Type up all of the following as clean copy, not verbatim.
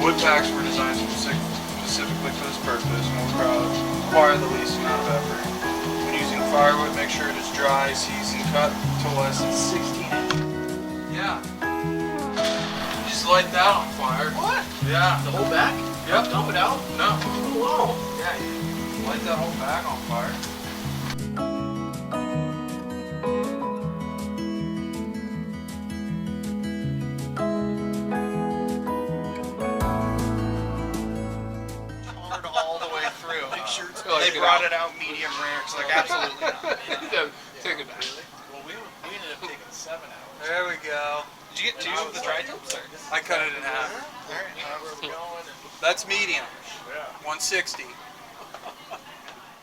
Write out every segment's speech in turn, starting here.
Wood packs were designed specifically for this purpose and will require the least amount of effort. When using firewood, make sure it is dry, seasoned, cut to less than 16 inches. Yeah. You just light that on fire. What? Yeah. The whole back? Yep. Dump it out? No. Whoa. Yeah, you light that whole bag on fire. Hard all the way through. Make sure it's They brought it out medium rare. It's like absolutely not. Take it back. Well, we ended up taking 7 hours. There we go. Did you get 2 of the dry tips? I cut it in half. Alright, where we're going. That's medium. Yeah. 160.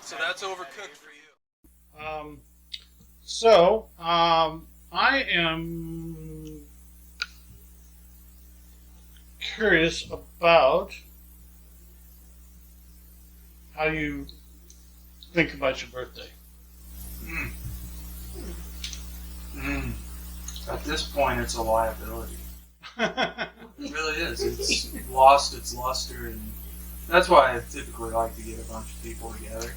So that's overcooked for you. I am curious about how you think about your birthday. At this point, it's a liability. It really is. It's lost its luster, and that's why I typically like to get a bunch of people together,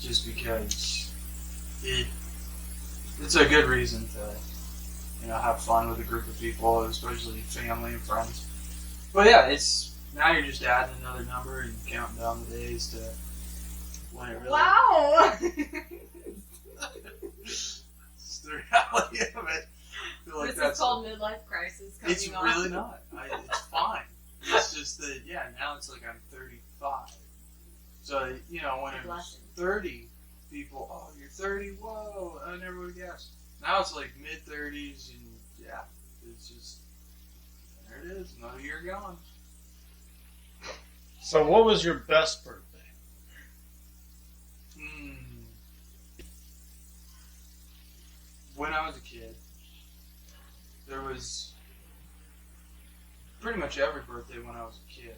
just because it's a good reason to have fun with a group of people, especially family and friends. But yeah, it's now you're just adding another number and counting down the days to when it really. Wow! It's the reality of it. I feel like This that's is called midlife crisis coming It's on. really not. It's fine. It's just that, now it's like I'm 35. So, when it was Blessing. 30, people, oh, you're 30, whoa, I never would have guessed. Now it's like mid-30s, and it's just, there it is, another year gone. So, what was your best birthday? When I was a kid, there was pretty much every birthday when I was a kid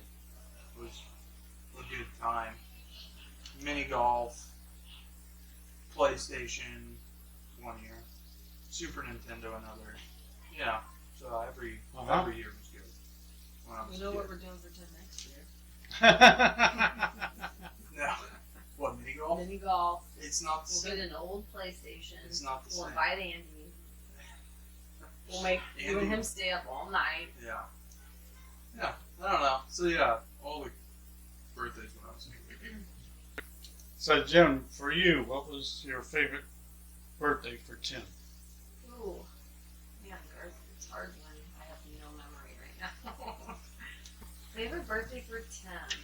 was a good time. Mini golf, PlayStation 1 year, Super Nintendo another. So every year was good when I was We a know kid. what we're doing for 10 next year. No. What, mini golf? Mini golf. It's not the We'll same. get an old PlayStation. It's not the We'll same. invite Andy. We'll make you and Andy. him stay up all night. Yeah, I don't know. So all the birthdays when I was a kid. So, Jim, for you, what was your favorite birthday for Tim? Ooh. Man, Garth, it's hard when I have no memory right now. Favorite birthday for Tim?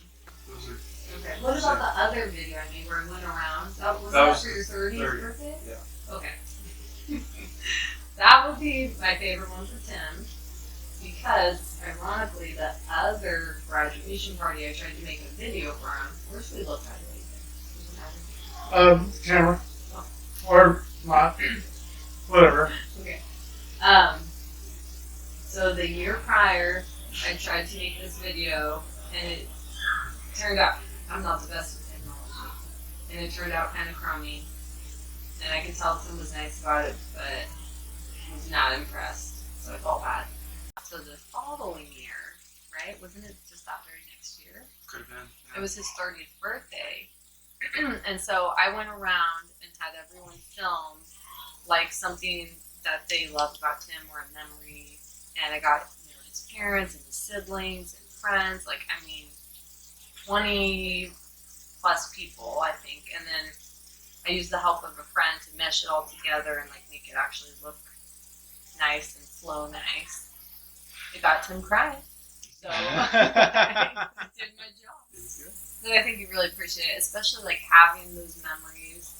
Those are Okay. What about the other video I made where I went around? Was That that was for your 30th 30th, birthday? yeah. Okay. That would be my favorite one for Tim. Because, ironically, the other graduation party I tried to make a video for him. Where should we look at it? Does it matter? Camera. Or not. Whatever. Okay. So the year prior, I tried to make this video, and it turned out I'm not the best with technology, and it turned out kind of crummy. And I could tell Tim was nice about it, but he was not impressed, so I felt bad. So the following year, right? Wasn't it just that very next year? could have been. It was his 30th birthday. And so I went around and had everyone film like something that they loved about Tim or a memory. And I got his parents and his siblings and friends, 20 plus people, I think. And then I used the help of a friend to mesh it all together and make it actually look nice and flow nice. It got Tim crying. So I did my job. It was good. And I think you really appreciate it, especially having those memories.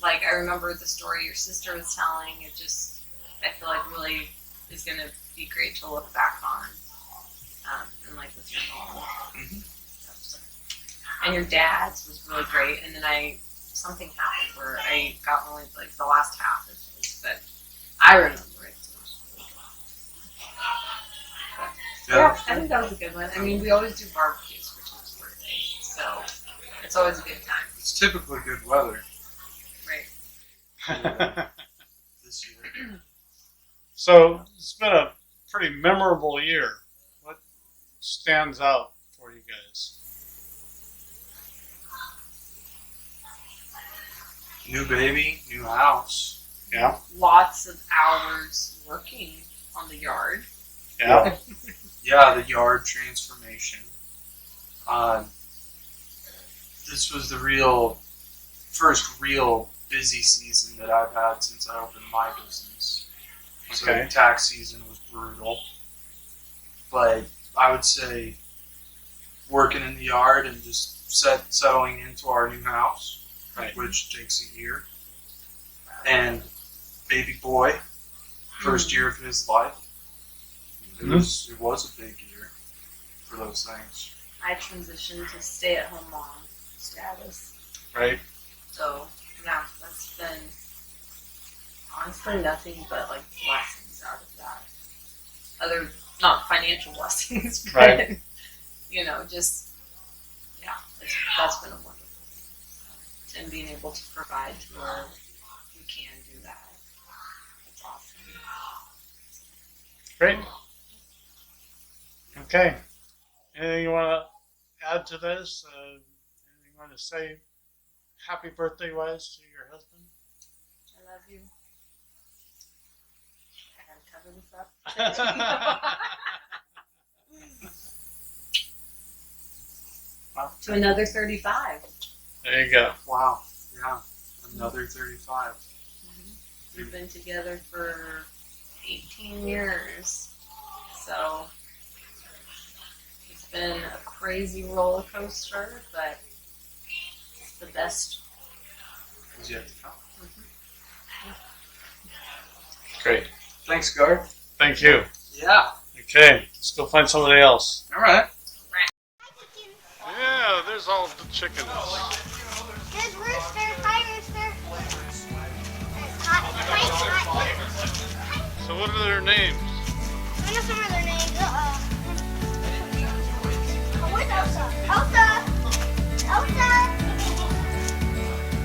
I remember the story your sister was telling. I feel like really is going to be great to look back on. And with your mom. So. And your dad's was really great. And then something happened where I got only the last half of his, but I remember it. So it was really good. Yeah, I think that was a good one. We always do barbecues for Tim's birthday, so it's always a good time. It's typically good weather Right. this year. So, it's been a pretty memorable year. What stands out for you guys? New baby, new house. Yeah. Lots of hours working on the yard. Yeah. Yeah, the yard transformation. This was the first real busy season that I've had since I opened my business. So Okay. tax season was brutal. But I would say working in the yard and just settling into our new house, Right. which takes a year. And baby boy, first year of his life. It was a big year for those things. I transitioned to stay-at-home mom status. Right. So, yeah, that's been honestly nothing but like blessings out of that. Not financial blessings, but Right. just that's been a wonderful thing. And being able to provide to where we can do that. That's awesome. Great. Okay. Anything you want to add to this? Anything you want to say happy birthday wise to your husband? I love you. I gotta cover this up. To another 35. There you go. Wow. Yeah. Another 35. We've been together for 18 years. So it's been a crazy roller coaster, but it's the best. Is yet to come. Great. Thanks, Garth. Thank you. Yeah. Okay. Let's go find somebody else. All right. Yeah, there's all the chickens. There's Rooster. Hi, Rooster. Hi. So what are their names? I know some of their names. Where's Elsa? Elsa! Elsa!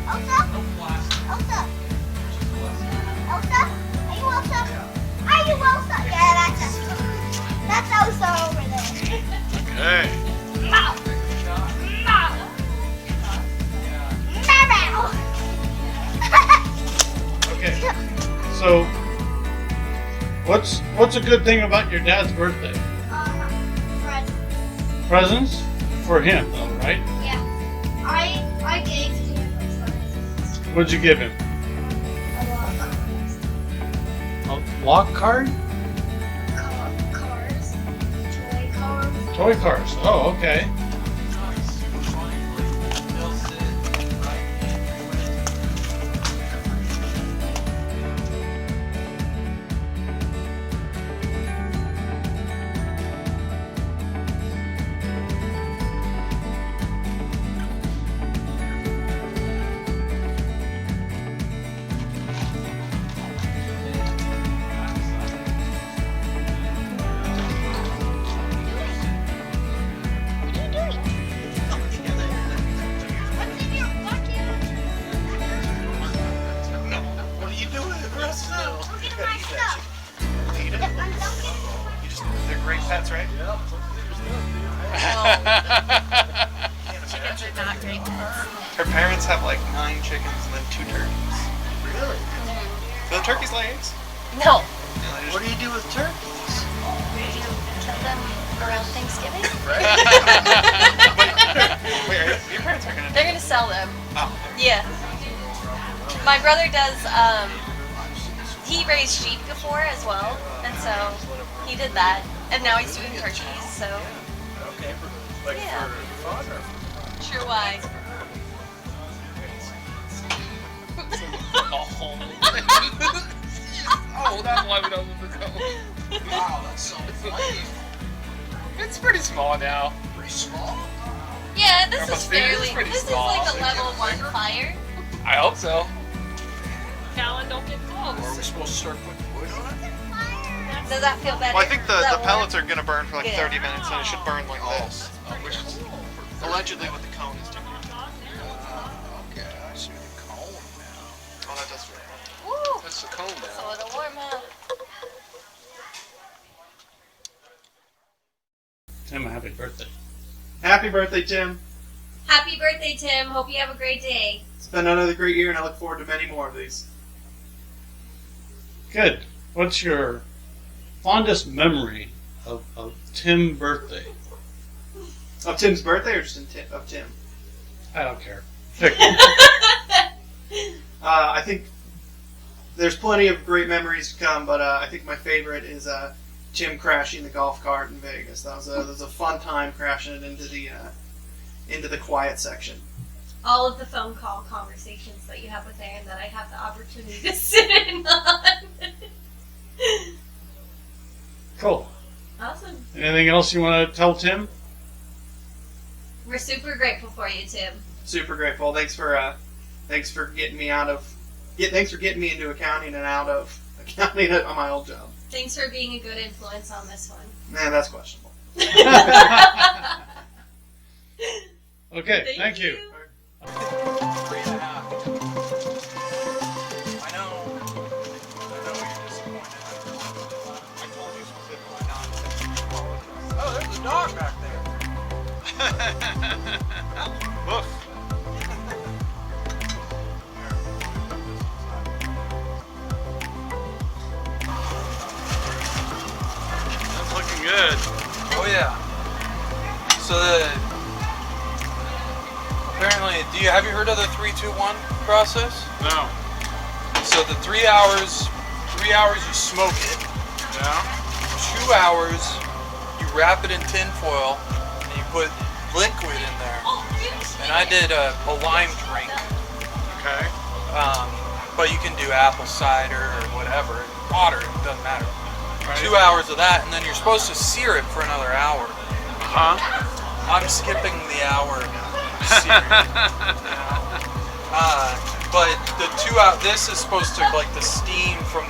Elsa? Elsa? Elsa? Are you Elsa? Are you Elsa? Yeah, that's Elsa. That's Elsa over there. Okay. Meow. Okay. So what's a good thing about your dad's birthday? Presents for him though, right? Yeah. I gave him presents. What'd you give him? A lock card? Cars. Toy cars. Toy cars. Oh, okay. What's in your bucket? What are you doing? Russ? Look at my stuff. I'm dunking. They're great pets, right? Chickens are not great pets. Her parents have like 9 chickens and then 2 turkeys. Really? Do the turkeys lay eggs? No. What do you do with turkeys? You kill them around Thanksgiving? Wait, your parents are gonna. They're gonna sell them. Oh. Yeah. My brother does, he raised sheep before as well, and so he did that. And now he's doing turkeys, so. Yeah. Sure, why? Oh, that's why we don't live the code. Wow, that's so funny. It's pretty small now. Pretty small? Yeah, this Yeah, is but it's fairly, pretty this is small. like a level 1 fire. I hope so. Callan, don't get Are we close. supposed to start putting wood on it? Does that feel better? Well, I think Is the that warm? pellets are going to burn for like Good. 30 minutes, and it should burn like this. Which is Allegedly, what the cone is doing. okay. I see the cone now. Oh, that does feel good. Woo! That's the cone It's a now. little warm, huh? Tim a happy birthday. Happy birthday, Tim. Happy birthday, Tim. Hope you have a great day. It's been another great year, and I look forward to many more of these. Good. What's your fondest memory of Tim's birthday? Of Tim's birthday, or just of Tim? I don't care. Pick. I think there's plenty of great memories to come, but I think my favorite is Tim crashing the golf cart in Vegas. That was a fun time crashing it into the quiet section. All of the phone call conversations that you have with Aaron that I have the opportunity to sit in on. Cool. Awesome. Anything else you want to tell Tim? We're super grateful for you, Tim. Super grateful. Thanks for getting me thanks for getting me into accounting and out of accounting at my old job. Thanks for being a good influence on this one. Man, that's questionable. Okay, thank you. 3.5. I know you're disappointed. I told you specifically not to. Oh, there's a dog back there. Woof. That's looking good. Oh yeah. So apparently, have you heard of the 3-2-1 process? No. So the 3 hours you smoke it. Yeah. 2 hours you wrap it in tin foil and you put liquid in there. And I did a lime drink. Okay. But you can do apple cider or whatever. Water, it doesn't matter. Right. 2 hours of that, and then you're supposed to sear it for another hour. Huh? I'm skipping the hour searing. But the 2 hour, this is supposed to, like, the steam from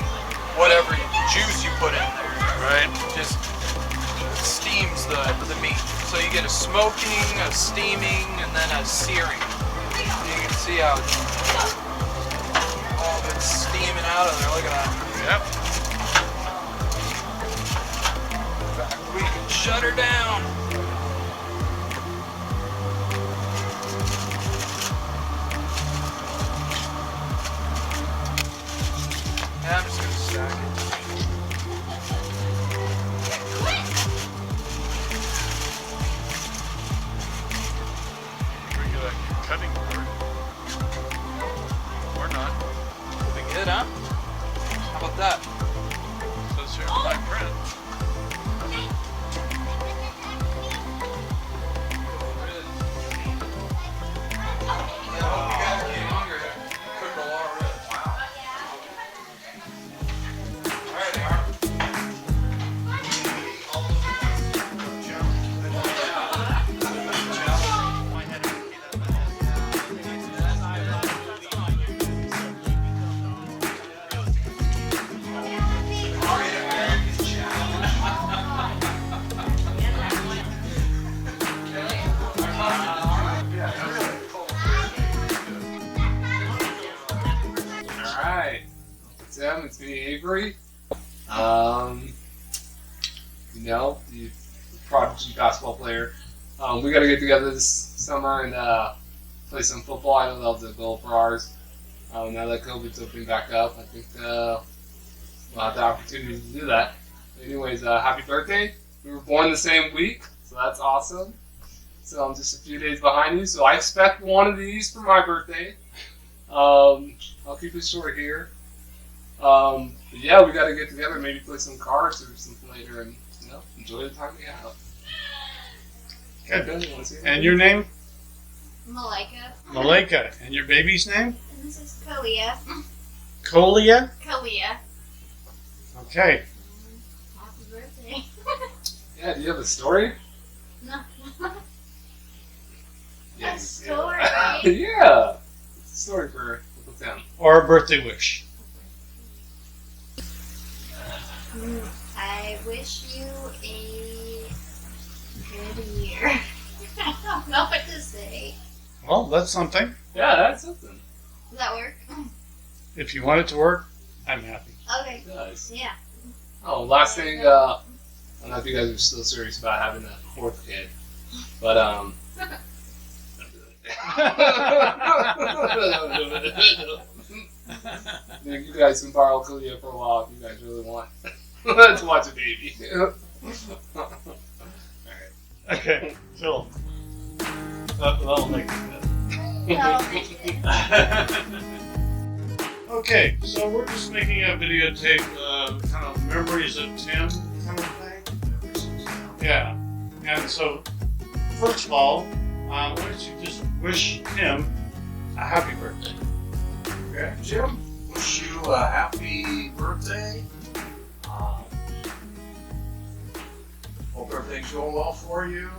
whatever juice you put in there. Right. Just steams the meat. So you get a smoking, a steaming, and then a searing. You can see how all of it's steaming out of there. Look at that. Yep. We can shut her down. Yeah, I'm just gonna stack it. Bring you that cutting board. Or not. Pretty good, huh? How about that? Says here in fine print. Alright. Tim, it's me, Avery. The prodigy basketball player. We gotta get together this summer and play some football. I know that was a goal for ours. Now that COVID's opening back up, I think we'll have the opportunity to do that. Anyways, happy birthday. We were born the same week, so that's awesome. So I'm just a few days behind you, so I expect one of these for my birthday. I'll keep it short here. But yeah, we gotta get together, maybe play some cards or something later, and enjoy the time we have. Good. You wanna say And anything? your name? Malika. Malika. And your baby's name? And this is Kalia. Colia? Kalia. Okay. Happy birthday. Yeah, do you have a story? No. Yeah. A story? Yeah. It's a story for Uncle Tim. Or a birthday wish. I wish you a good year. I don't know what to say. Well, that's something. Yeah, that's something. Does that work? If you want it to work, I'm happy. Okay. It does. Yeah. Oh, last thing, I don't know if you guys are still serious about having a fourth kid, but you guys can borrow Kalia for a while if you guys really want to watch a baby. Okay, Phil. That'll make it Okay, so we're just making a videotape, kind of memories of Tim kind of thing. Yeah. And so, first of all, why don't you just wish Tim a happy birthday? Okay, Jim, wish you a happy birthday. Hope everything's going well for you.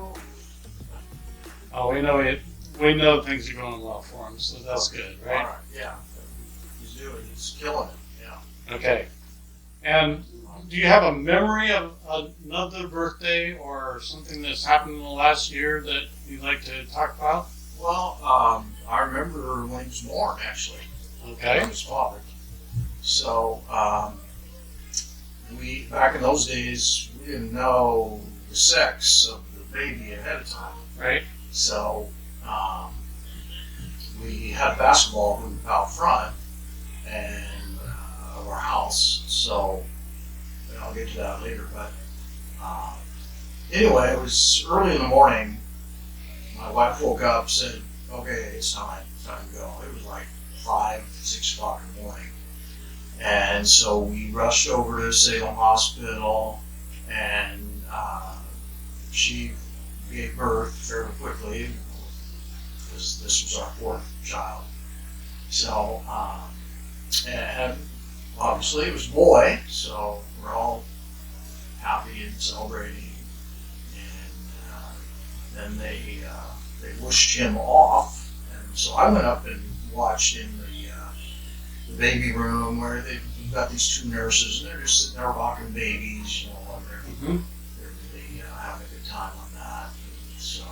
Oh, we know things are going well for him, so that's good, right? All right, yeah. He's killing it, yeah. Okay. And do you have a memory of another birthday or something that's happened in the last year that you'd like to talk about? Well, I remember when he was born, actually. Okay. His father. So, we, back in those days, we didn't know the sex of the baby ahead of time. Right. So, we had a basketball hoop out front and of our house. So, I'll get to that later. But anyway, it was early in the morning. My wife woke up, said, "Okay, it's time to go." It was like 5, 6 o'clock in the morning, and so we rushed over to Salem Hospital, and she gave birth fairly quickly because this was our 4th child. So, and obviously it was a boy, so we're all happy and celebrating. And then they whooshed him off, and so I went up and watched in the baby room where they've got these 2 nurses, and they're just sitting there rocking babies, you know, while they're really having a good time on that. So,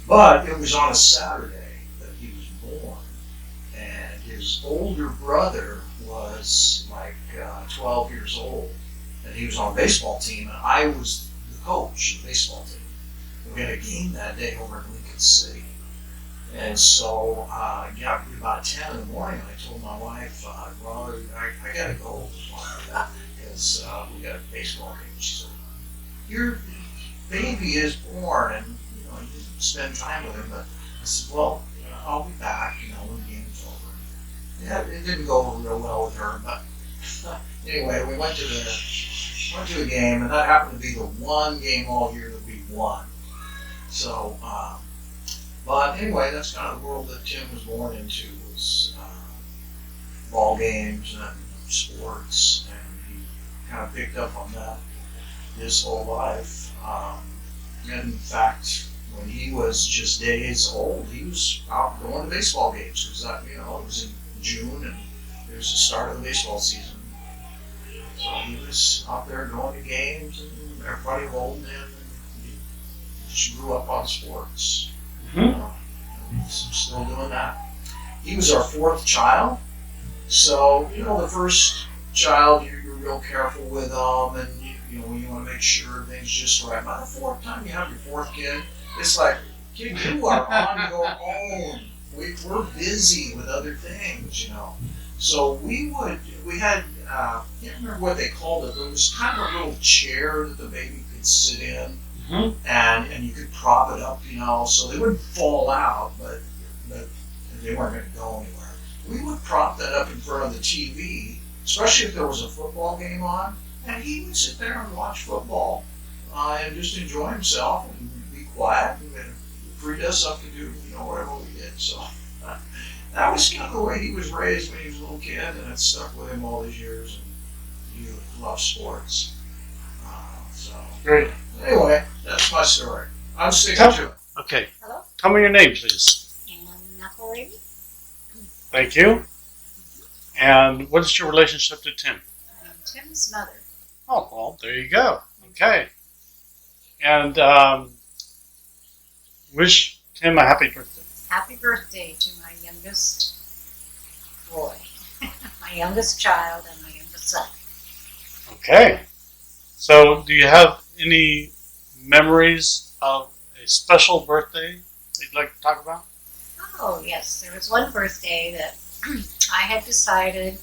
but it was on a Saturday that he was born, and his older brother was like 12 years old, and he was on a baseball team, and I was the coach of the baseball team. We had a game that day over in Lincoln City. And so, yeah, about 10 in the morning, I told my wife, well, I gotta go, because we got a baseball game. She said, "Your baby is born, and you know, you spend time with him." But I said, "Well, I'll be back, you know, when the game's over." Yeah, it didn't go real well with her, but anyway, we went to the game, and that happened to be the one game all year that we won. So, but anyway, that's kind of the world that Tim was born into, was ball games and sports, and he kind of picked up on that his whole life. And in fact, when he was just days old, he was out going to baseball games, because that, you know, it was in June, and it was the start of the baseball season. So he was out there going to games, and everybody holding him. She grew up on sports. And he's still doing that. He was our 4th child, so you know, the first child you're real careful with them, and you know, you want to make sure everything's just right. By the 4th time you have your 4th kid, it's like, kid, you are on your own. We're busy with other things, you know. So we had I can't remember what they called it, but it was kind of a little chair that the baby could sit in. And you could prop it up, you know, so they wouldn't fall out, but they weren't going to go anywhere. We would prop that up in front of the TV, especially if there was a football game on, and he would sit there and watch football and just enjoy himself and be quiet, and it freed us up to do, you know, whatever we did. So that was kind of the way he was raised when he was a little kid, and it stuck with him all these years, and he loved sports. So Great. Anyway, that's my story. I'm sticking to it. Okay. Hello? Tell me your name, please. And Knuckle Lady. Thank you. And what is your relationship to Tim? I'm Tim's mother. Oh, well, there you go. Okay. And wish Tim a happy birthday. Happy birthday to my youngest boy, my youngest child, and my youngest son. Okay. So, do you have any memories of a special birthday that you'd like to talk about? Oh, yes. There was one birthday that I had decided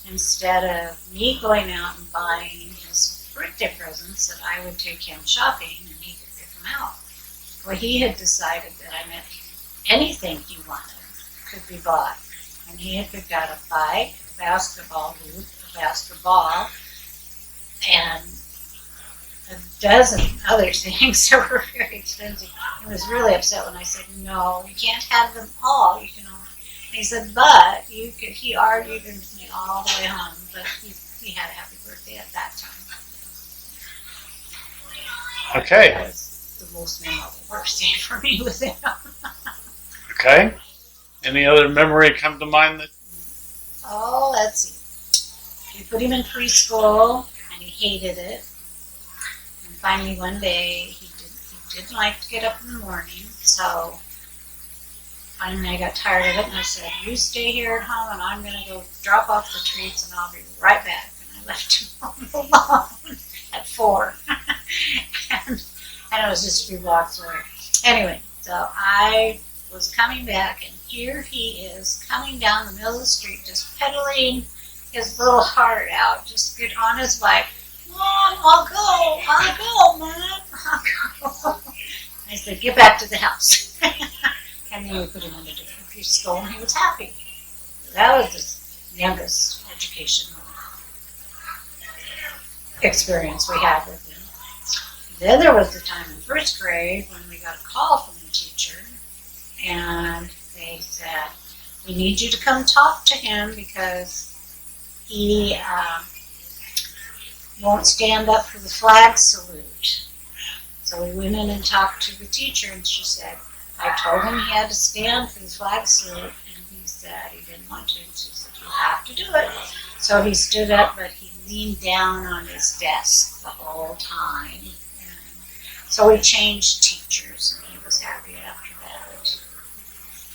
instead of me going out and buying his birthday presents that I would take him shopping and he could pick them out. Well, he had decided that I meant anything he wanted could be bought. And he had picked out a bike, a basketball hoop, a basketball, and a dozen other things that were very expensive. He was really upset when I said, no, you can't have them all. You can only. And he said, but you could. He argued with me all the way home, but he had a happy birthday at that time. Okay. That was the most memorable birthday for me with him. Okay. Any other memory come to mind that? Oh, let's see. We put him in preschool, and he hated it. And finally, one day, he didn't like to get up in the morning, so finally I got tired of it, and I said, you stay here at home, and I'm going to go drop off the treats, and I'll be right back. And I left him home alone at 4. and it was just a few blocks away. Anyway, so I was coming back, and here he is coming down the middle of the street, just pedaling his little heart out, just get on his bike. Mom, I'll go, Mom, I'll go. I said, get back to the house. And then we put him in a different preschool, and he was happy. That was the youngest education experience we had with him. Then there was the time in first grade when we got a call from the teacher, and they said, we need you to come talk to him because he won't stand up for the flag salute. So we went in and talked to the teacher, and she said, I told him he had to stand for the flag salute, and he said he didn't want to. And she said, you have to do it. So he stood up, but he leaned down on his desk the whole time. And so we changed teachers, and he was happy after that.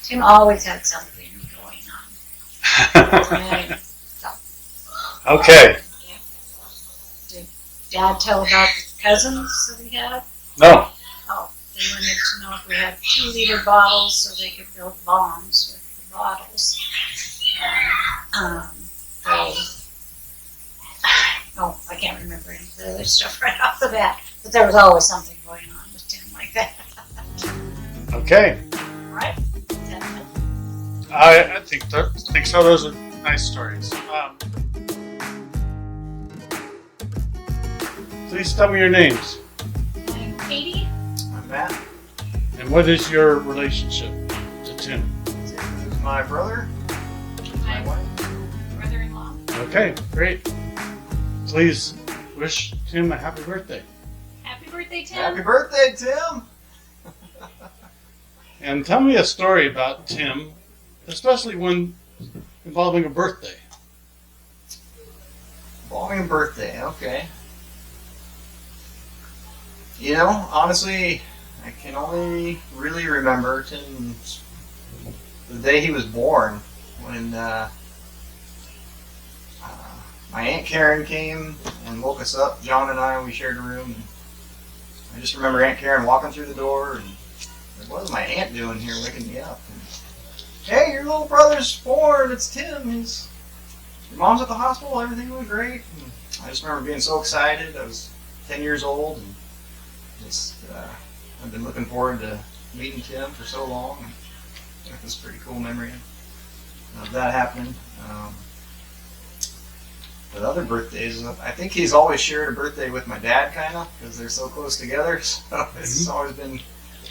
Tim always had something going on. And so, Okay. yeah. Did Dad tell about the cousins that he had? No. Oh, they wanted to know if we had 2-liter bottles so they could build bombs with the bottles. And, I can't remember any of the other stuff right off the bat, but there was always something going on with Tim like that. Okay. All right? Is that enough? I think so. Those are nice stories. Please tell me your names. I'm Katie. I'm Matt. And what is your relationship to Tim? This is my brother. My I'm wife. brother-in-law. Okay, great. Please wish Tim a happy birthday. Happy birthday, Tim. Happy birthday, Tim! And tell me a story about Tim, especially one involving a birthday. Involving a birthday, okay. You know, honestly, I can only really remember Tim's the day he was born when my Aunt Karen came and woke us up. John and I, we shared a room. And I just remember Aunt Karen walking through the door and what is my aunt doing here waking me up? And, hey, your little brother's born. It's Tim. Your mom's at the hospital. Everything went great. And I just remember being so excited. I was 10 years old, and just I've been looking forward to meeting Tim for so long. And I think it's a pretty cool memory of that happening. But other birthdays, I think he's always shared a birthday with my dad, kind of, because they're so close together. So it's always been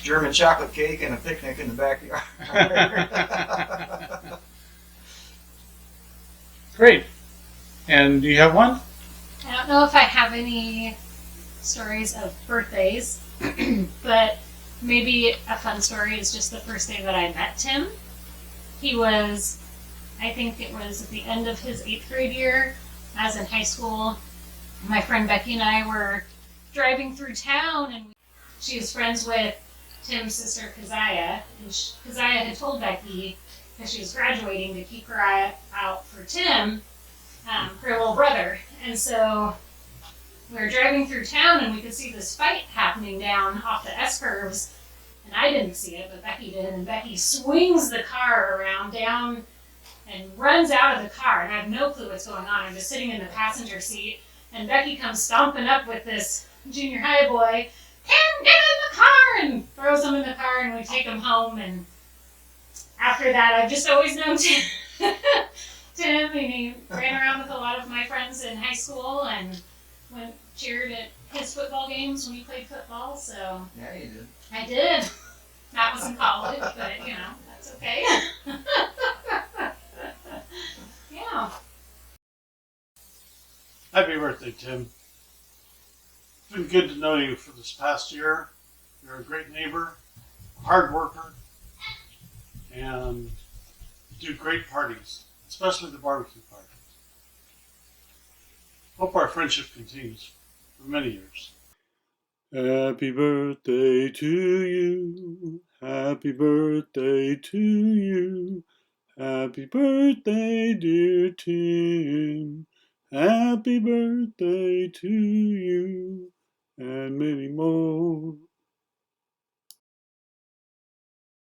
German chocolate cake and a picnic in the backyard. Great. And do you have one? I don't know if I have any stories of birthdays, but maybe a fun story is just the first day that I met Tim. He was, I think it was at the end of his 8th grade year. I was in high school. My friend Becky and I were driving through town, and she was friends with Tim's sister, Keziah. And Keziah had told Becky, because she was graduating, to keep her eye out for Tim, her little brother. And so we were driving through town and we could see this fight happening down off the S curves. And I didn't see it, but Becky did. And Becky swings the car around down and runs out of the car. And I have no clue what's going on. I'm just sitting in the passenger seat. And Becky comes stomping up with this junior high boy. Tim, get in the car! And throws him in the car and we take him home. And after that, I've just always known Tim. Tim, and he ran around with a lot of my friends in high school and cheered at his football games when he played football. So Yeah, you did. I did. That was in college, but you know, that's okay. Yeah. Happy birthday, Tim. It's been good to know you for this past year. You're a great neighbor, hard worker, and do great parties, especially the barbecue party. Hope our friendship continues for many years. Happy birthday to you. Happy birthday to you. Happy birthday, dear Tim. Happy birthday to you and many more.